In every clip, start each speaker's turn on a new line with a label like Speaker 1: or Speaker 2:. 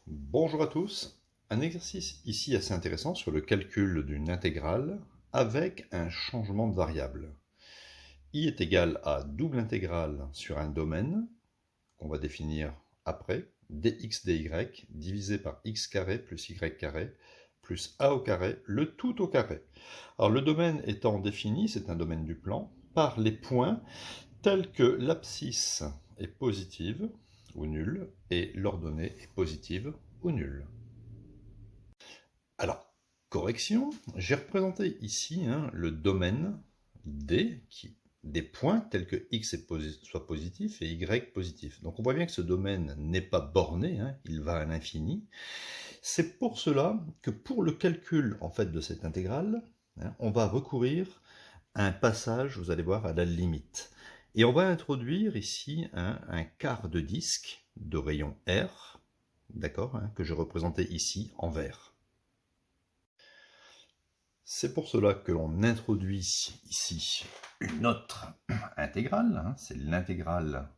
Speaker 1: Bonjour à tous. Un exercice ici assez intéressant sur le calcul d'une intégrale avec un changement de variable. I est égal à double intégrale sur un domaine qu'on va définir après, dx dy divisé par x carré plus y carré plus a au carré, le tout au carré. Alors le domaine étant défini, c'est un domaine du plan, par les points tels que l'abscisse est positive ou nulle et l'ordonnée est positive ou nulle. Alors, correction, j'ai représenté ici le domaine D, des points tels que x soit positif et y positif. Donc on voit bien que ce domaine n'est pas borné, il va à l'infini. C'est pour cela que pour le calcul en fait de cette intégrale, on va recourir à un passage, vous allez voir, à la limite. Et on va introduire ici un quart de disque de rayon R, d'accord, que je représentais ici en vert. C'est pour cela que l'on introduit ici une autre intégrale, c'est l'intégrale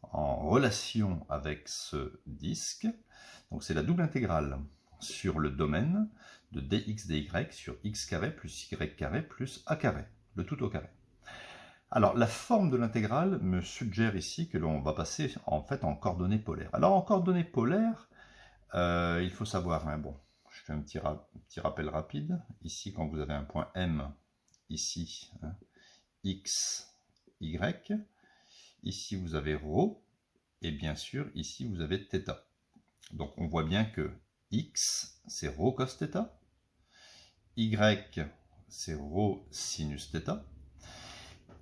Speaker 1: en relation avec ce disque. Donc c'est la double intégrale sur le domaine de dx dy sur x carré plus y carré plus a carré, le tout au carré. Alors la forme de l'intégrale me suggère ici que l'on va passer en fait en coordonnées polaires. Alors en coordonnées polaires, il faut savoir, bon, je fais un petit rappel rapide. Ici, quand vous avez un point M, ici, X, Y. Ici, vous avez ρ. Et bien sûr, ici, vous avez θ. Donc, on voit bien que X, c'est ρ cos θ. Y, c'est ρ sinus θ.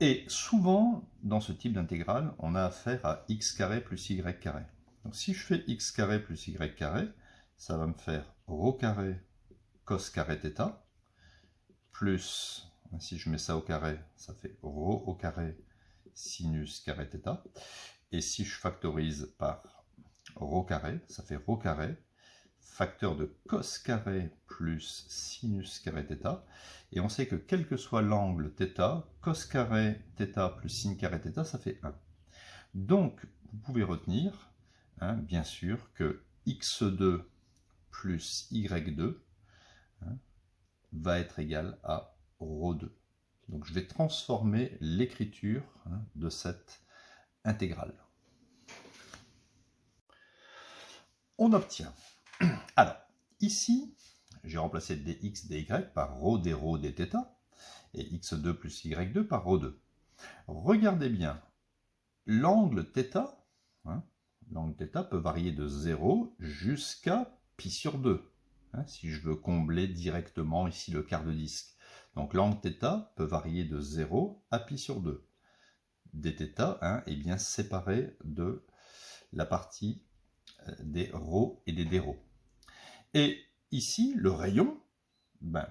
Speaker 1: Et souvent, dans ce type d'intégrale, on a affaire à x carré plus y carré. Donc, si je fais x carré plus y carré, ça va me faire ρ carré cos carré θ, plus, si je mets ça au carré, ça fait ρ au carré sinus carré θ. Et si je factorise par ρ carré, ça fait ρ carré, facteur de cos carré plus sinus carré θ. Et on sait que quel que soit l'angle θ, cos carré θ plus sin carré θ, ça fait 1. Donc, vous pouvez retenir, bien sûr, que x2 plus y2 va être égal à ρ2. Donc je vais transformer l'écriture de cette intégrale. On obtient. Alors, ici, j'ai remplacé dx dy par ρ d ρ dθ et x2 plus y2 par ρ2. Regardez bien, l'angle θ, l'angle θ peut varier de 0 jusqu'à pi sur 2. Si je veux combler directement ici le quart de disque. Donc l'angle θ peut varier de 0 à pi sur 2. dθ est bien séparé de la partie des ρ et des dρ. Et ici, le rayon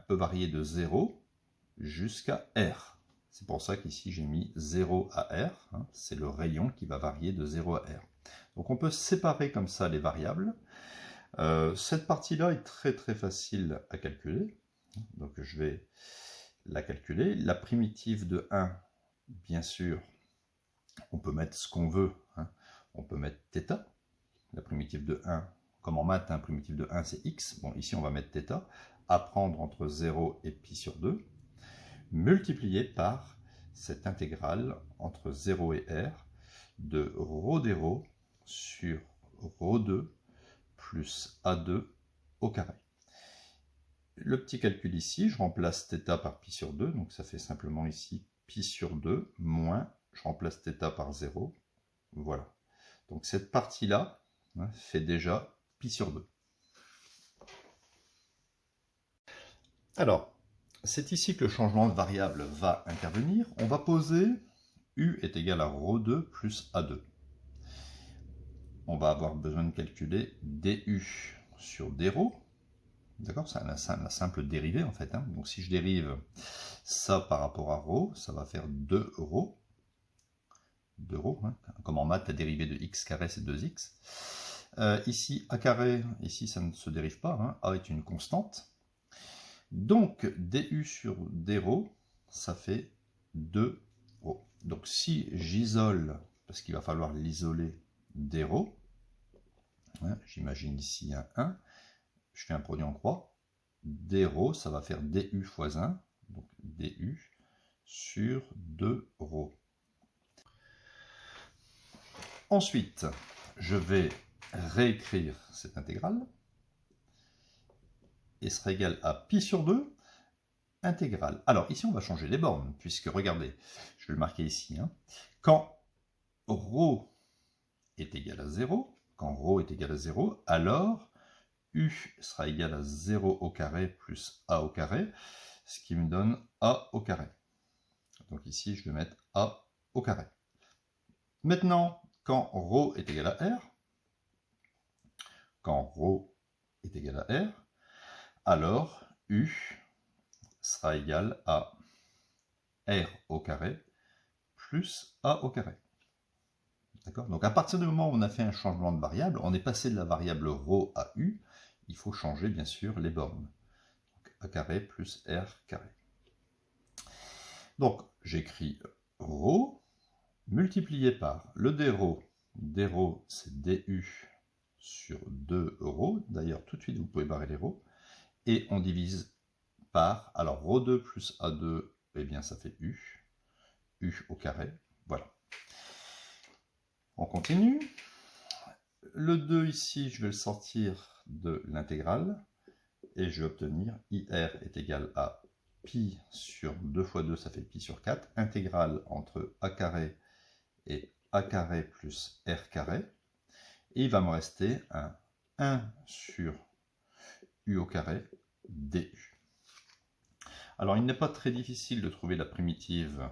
Speaker 1: peut varier de 0 jusqu'à R. C'est pour ça qu'ici j'ai mis 0 à R. C'est le rayon qui va varier de 0 à R. Donc on peut séparer comme ça les variables. Cette partie-là est très très facile à calculer. Donc je vais la calculer. La primitive de 1, bien sûr, on peut mettre ce qu'on veut. On peut mettre θ. La primitive de 1, comme en maths, primitive de 1 c'est x. Bon, ici on va mettre θ. À prendre entre 0 et pi sur 2. Multiplié par cette intégrale entre 0 et R de ρ dρ sur ρ2 plus A2 au carré. Le petit calcul ici, je remplace θ par pi sur 2, donc ça fait simplement ici pi sur 2 moins, je remplace θ par 0, voilà. Donc cette partie-là fait déjà pi sur 2. Alors, c'est ici que le changement de variable va intervenir. On va poser U est égal à ρ2 plus A2. On va avoir besoin de calculer du sur dρ. D'accord, c'est la simple dérivée en fait. Donc si je dérive ça par rapport à ρ, ça va faire 2ρ. 2ρ, comme en maths, la dérivée de x carré c'est 2x. Ici, a carré, ici ça ne se dérive pas, a est une constante. Donc du sur dρ, ça fait 2ρ. Donc si j'isole, parce qu'il va falloir l'isoler, dρ, Hein, j'imagine ici un 1. Je fais un produit en croix. D rho, ça va faire DU fois 1. Donc DU sur 2 rho. Ensuite, je vais réécrire cette intégrale. Et sera égal à pi sur 2 intégrale. Alors ici on va changer les bornes, puisque regardez, je vais le marquer ici, hein, quand ρ est égal à 0, quand ρ est égal à 0, alors U sera égal à 0 au carré plus A au carré, ce qui me donne A au carré. Donc ici je vais mettre A au carré. Maintenant, quand ρ est égal à R, quand ρ est égal à R, alors U sera égal à R au carré plus A au carré. D'accord? Donc à partir du moment où on a fait un changement de variable, on est passé de la variable ρ à U, il faut changer bien sûr les bornes. Donc, A carré plus R carré. Donc j'écris ρ multiplié par le dρ. dρ c'est du sur 2 ρ. D'ailleurs tout de suite vous pouvez barrer les ρ. Et on divise par, alors ρ2 plus A2, eh bien ça fait U. U au carré. Voilà. On continue. Le 2 ici, je vais le sortir de l'intégrale. Et je vais obtenir IR est égal à pi sur 2 fois 2, ça fait pi sur 4. Intégrale entre A carré et A carré plus R carré. Et il va me rester un 1 sur U au carré du. Alors il n'est pas très difficile de trouver la primitive,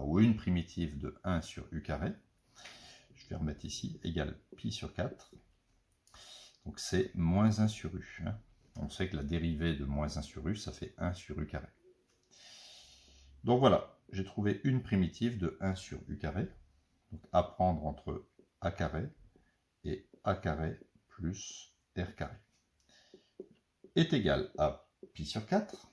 Speaker 1: ou une primitive de 1 sur U carré. Je vais remettre ici, égale pi sur 4. Donc c'est moins 1 sur U. Hein. On sait que la dérivée de moins 1 sur U, ça fait 1 sur U carré. Donc voilà, j'ai trouvé une primitive de 1 sur U carré. Donc à prendre entre A carré et A carré plus R carré. Est égal à pi sur 4.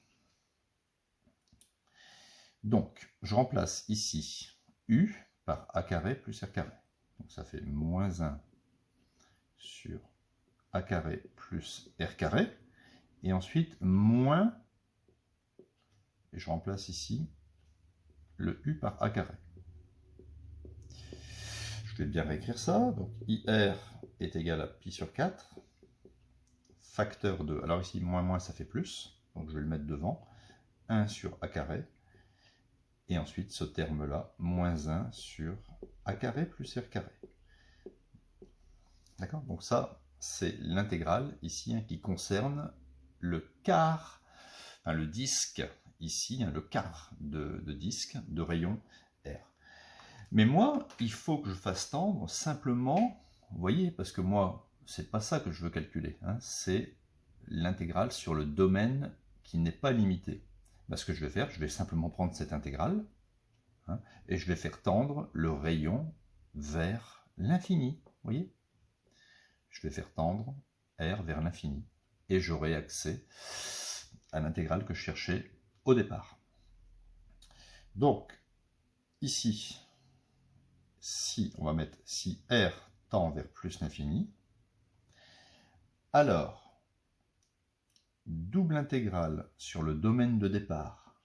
Speaker 1: Donc je remplace ici U par A carré plus R carré. Donc ça fait moins 1 sur A carré plus R carré. Et ensuite moins, et je remplace ici le U par A carré. Je vais bien réécrire ça. Donc IR est égal à pi sur 4, facteur de, alors ici moins moins ça fait plus, donc je vais le mettre devant, 1 sur A carré, et ensuite ce terme-là, moins 1 sur A carré plus R carré. D'accord? Donc ça, c'est l'intégrale ici hein, qui concerne le quart, enfin, le disque ici, hein, le quart de disque de rayon R. Mais moi, il faut que je fasse tendre simplement, vous voyez, parce que moi, c'est pas ça que je veux calculer, hein, c'est l'intégrale sur le domaine qui n'est pas limité. Ben, ce que je vais faire, je vais simplement prendre cette intégrale, hein, et je vais faire tendre le rayon vers l'infini, vous voyez? Je vais faire tendre R vers l'infini, et j'aurai accès à l'intégrale que je cherchais au départ. Donc, ici, si on va mettre si R tend vers plus l'infini, alors double intégrale sur le domaine de départ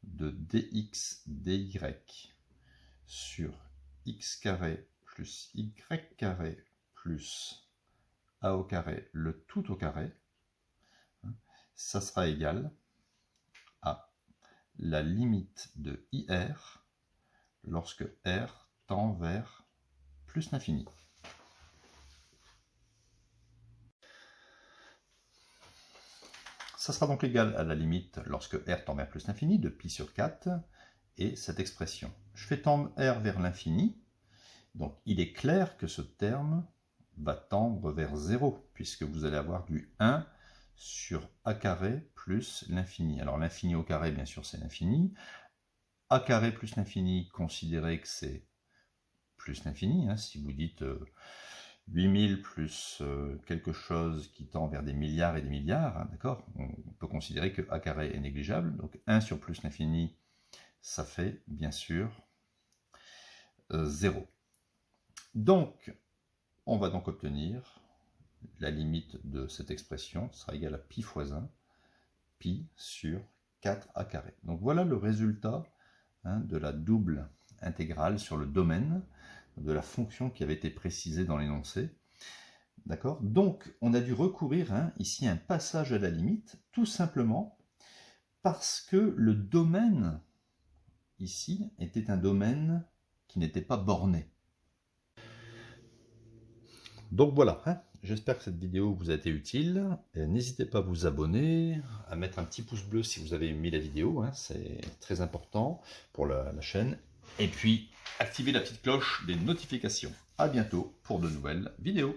Speaker 1: de dx dy sur x carré plus y carré plus a au carré, le tout au carré, ça sera égal à la limite de IR lorsque R tend vers plus l'infini. Ça sera donc égal à la limite lorsque R tend vers plus l'infini de pi sur 4 et cette expression. Je fais tendre R vers l'infini, donc il est clair que ce terme va tendre vers 0 puisque vous allez avoir du 1 sur A carré plus l'infini. Alors l'infini au carré, bien sûr, c'est l'infini. A carré plus l'infini, considérez que c'est plus l'infini. Hein, si vous dites 8000 plus quelque chose qui tend vers des milliards et des milliards, hein, d'accord, on peut considérer que A carré est négligeable. Donc 1 sur plus l'infini, ça fait bien sûr 0. Donc, on va donc obtenir la limite de cette expression sera égale à pi fois 1, pi sur 4a carré. Donc voilà le résultat de la double intégrale sur le domaine de la fonction qui avait été précisée dans l'énoncé. D'accord? Donc on a dû recourir ici à un passage à la limite, tout simplement parce que le domaine ici était un domaine qui n'était pas borné. Donc voilà, j'espère que cette vidéo vous a été utile. N'hésitez pas à vous abonner, à mettre un petit pouce bleu si vous avez aimé la vidéo, c'est très important pour la chaîne. Et puis, activez la petite cloche des notifications. À bientôt pour de nouvelles vidéos.